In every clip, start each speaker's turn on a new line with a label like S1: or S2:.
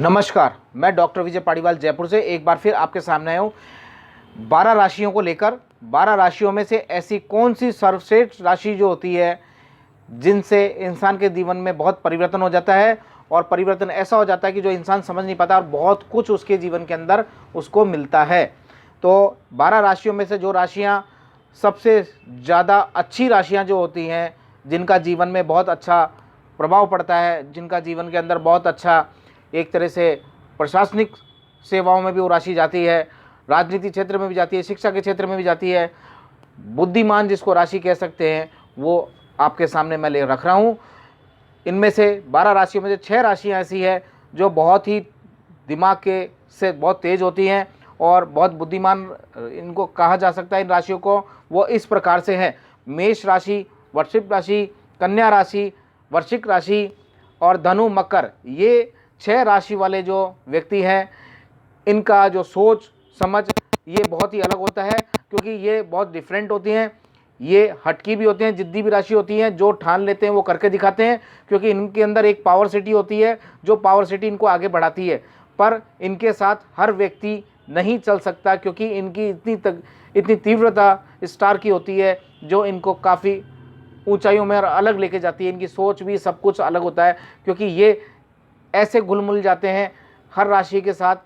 S1: नमस्कार, मैं डॉक्टर विजय पाड़ीवाल जयपुर से एक बार फिर आपके सामने आया हूँ 12 राशियों को लेकर। 12 राशियों में से ऐसी कौन सी सर्वश्रेष्ठ राशि जो होती है जिनसे इंसान के जीवन में बहुत परिवर्तन हो जाता है, और परिवर्तन ऐसा हो जाता है कि जो इंसान समझ नहीं पाता और बहुत कुछ उसके जीवन के अंदर उसको मिलता है। तो 12 राशियों में से जो राशियाँ सबसे ज़्यादा अच्छी राशियाँ जो होती हैं, जिनका जीवन में बहुत अच्छा प्रभाव पड़ता है, जिनका जीवन के अंदर बहुत अच्छा एक तरह से प्रशासनिक सेवाओं में भी वो राशि जाती है, राजनीति क्षेत्र में भी जाती है, शिक्षा के क्षेत्र में भी जाती है, बुद्धिमान जिसको राशि कह सकते हैं, वो आपके सामने मैं ले रख रहा हूँ। इनमें से 12 राशियों में से 6 राशियाँ ऐसी है जो बहुत ही दिमाग के से बहुत तेज़ होती हैं और बहुत बुद्धिमान इनको कहा जा सकता है। इन राशियों को वो इस प्रकार से हैं: मेष राशि, वृश्चिक राशि, कन्या राशि, वृश्चिक राशि और धनु मकर। ये 6 राशि वाले जो व्यक्ति हैं, इनका जो सोच समझ ये बहुत ही अलग होता है, क्योंकि ये बहुत डिफरेंट होती हैं। ये हटकी भी होते हैं, जिद्दी भी राशि होती हैं, जो ठान लेते हैं वो करके दिखाते हैं, क्योंकि इनके अंदर एक पावर सिटी होती है जो पावर सिटी इनको आगे बढ़ाती है। पर इनके साथ हर व्यक्ति नहीं चल सकता, क्योंकि इनकी इतनी तीव्रता स्टार की होती है जो इनको काफ़ी ऊंचाइयों में और अलग लेके जाती है। इनकी सोच भी सब कुछ अलग होता है, क्योंकि ये ऐसे घुल मिल जाते हैं हर राशि के साथ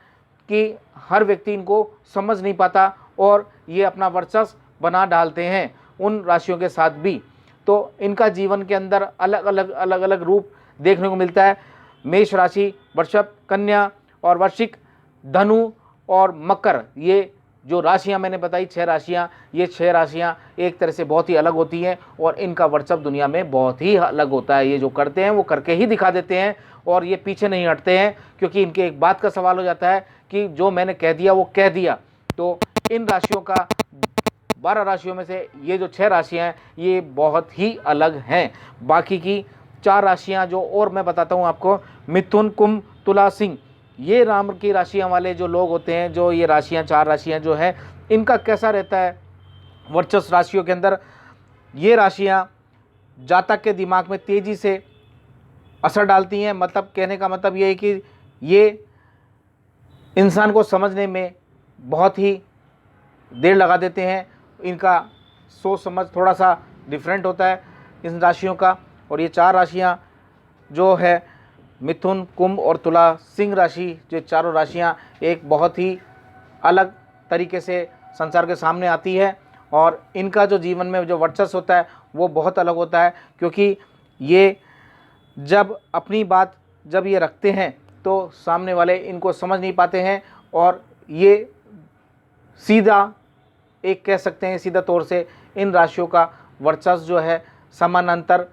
S1: कि हर व्यक्ति इनको समझ नहीं पाता और ये अपना वर्चस्व बना डालते हैं उन राशियों के साथ भी। तो इनका जीवन के अंदर अलग अलग रूप देखने को मिलता है। मेष राशि, वृषभ, कन्या और वृश्चिक, धनु और मकर, ये जो राशियां मैंने बताई 6 राशियां, ये 6 राशियां एक तरह से बहुत ही अलग होती हैं और इनका वर्चस्व दुनिया में बहुत ही अलग होता है। ये जो करते हैं वो करके ही दिखा देते हैं और ये पीछे नहीं हटते हैं, क्योंकि इनके एक बात का सवाल हो जाता है कि जो मैंने कह दिया वो कह दिया। तो इन राशियों का 12 राशियों में से ये जो 6 राशियाँ हैं ये बहुत ही अलग हैं। बाकी की 4 राशियाँ जो और मैं बताता हूँ आपको: मिथुन, कुंभ, तुला, सिंह। ये राम की राशियाँ वाले जो लोग होते हैं, जो ये राशियाँ 4 राशियाँ जो हैं, इनका कैसा रहता है वर्चस्व राशियों के अंदर। ये राशियाँ जातक के दिमाग में तेज़ी से असर डालती हैं। मतलब कहने का मतलब ये है कि ये इंसान को समझने में बहुत ही देर लगा देते हैं। इनका सोच समझ थोड़ा सा डिफरेंट होता है इन राशियों का। और ये 4 राशियाँ जो है मिथुन, कुंभ और तुला, सिंह राशि, जो चारों राशियाँ एक बहुत ही अलग तरीके से संसार के सामने आती है और इनका जो जीवन में जो वर्चस्व होता है वो बहुत अलग होता है, क्योंकि ये जब अपनी बात जब ये रखते हैं तो सामने वाले इनको समझ नहीं पाते हैं और ये सीधा एक कह सकते हैं सीधा तौर से इन राशियों का वर्चस्व जो है समानांतर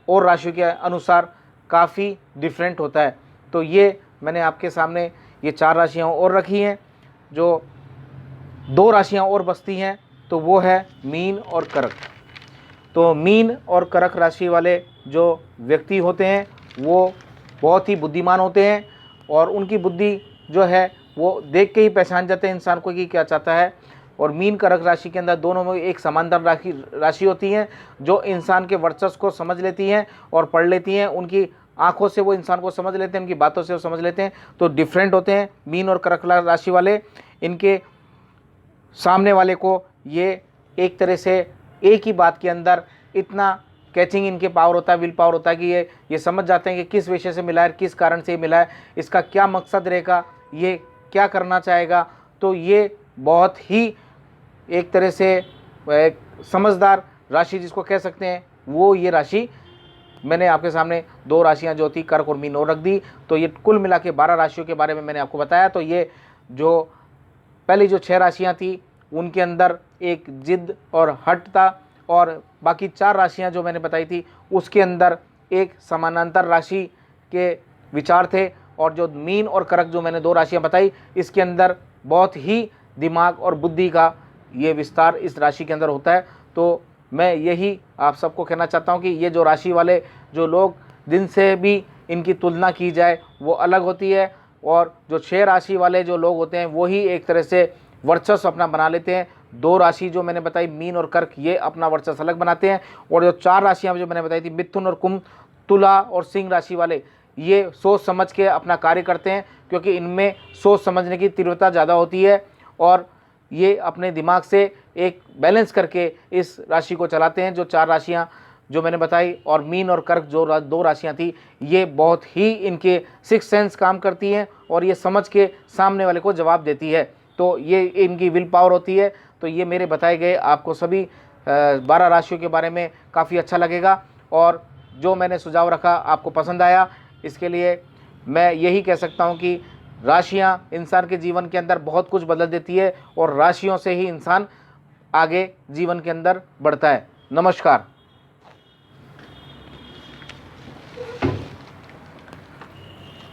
S1: और राशियों के अनुसार काफ़ी डिफरेंट होता है। तो ये मैंने आपके सामने ये 4 राशियाँ और रखी हैं। जो 2 राशियाँ और बचती हैं तो वो है मीन और कर्क। तो मीन और कर्क राशि वाले जो व्यक्ति होते हैं वो बहुत ही बुद्धिमान होते हैं और उनकी बुद्धि जो है वो देख के ही पहचान जाते हैं इंसान को कि क्या चाहता है। और मीन कर्क राशि के अंदर दोनों में एक समांतर राशि होती हैं जो इंसान के वर्चस्व को समझ लेती हैं और पढ़ लेती हैं। उनकी आंखों से वो इंसान को समझ लेते हैं, उनकी बातों से वो समझ लेते हैं। तो डिफरेंट होते हैं मीन और कर्क राशि वाले। इनके सामने वाले को ये एक तरह से एक ही बात के अंदर इतना कैचिंग इनके पावर होता है, विल पावर होता है कि ये समझ जाते हैं कि किस विषय से मिला है, किस कारण से ये मिला है, इसका क्या मकसद रहेगा, ये क्या करना चाहेगा। तो ये बहुत ही एक तरह से एक समझदार राशि जिसको कह सकते हैं, वो ये राशि मैंने आपके सामने 2 राशियां जो थी कर्क और मीन और रख दी। तो ये कुल मिला के 12 राशियों के बारे में मैंने आपको बताया। तो ये जो पहली जो 6 राशियां थी उनके अंदर एक जिद और हट था, और बाकी 4 राशियां जो मैंने बताई थी उसके अंदर एक समानांतर राशि के विचार थे। और जो मीन और कर्क जो मैंने 2 राशियां बताई, इसके अंदर बहुत ही दिमाग और बुद्धि का ये विस्तार इस राशि के अंदर होता है। तो मैं यही आप सबको कहना चाहता हूँ कि ये जो राशि वाले जो लोग जिनसे भी इनकी तुलना की जाए वो अलग होती है, और जो 6 राशि वाले जो लोग होते हैं वो ही एक तरह से वर्चस्व अपना बना लेते हैं। 2 राशि जो मैंने बताई मीन और कर्क, ये अपना वर्चस्व अलग बनाते हैं। और जो 4 राशियाँ जो मैंने बताई थी मिथुन और कुंभ, तुला और सिंह राशि वाले, ये सोच समझ के अपना कार्य करते हैं, क्योंकि इनमें सोच समझने की तीव्रता ज़्यादा होती है और ये अपने दिमाग से एक बैलेंस करके इस राशि को चलाते हैं। जो 4 राशियाँ जो मैंने बताई और मीन और कर्क जो 2 राशियाँ थी, ये बहुत ही इनके सिक्स सेंस काम करती हैं और ये समझ के सामने वाले को जवाब देती है। तो ये इनकी विल पावर होती है। तो ये मेरे बताए गए आपको सभी 12 राशियों के बारे में काफ़ी अच्छा लगेगा और जो मैंने सुझाव रखा आपको पसंद आया। इसके लिए मैं यही कह सकता हूँ कि राशियाँ इंसान के जीवन के अंदर बहुत कुछ बदल देती है और राशियों से ही इंसान आगे जीवन के अंदर बढ़ता है। नमस्कार।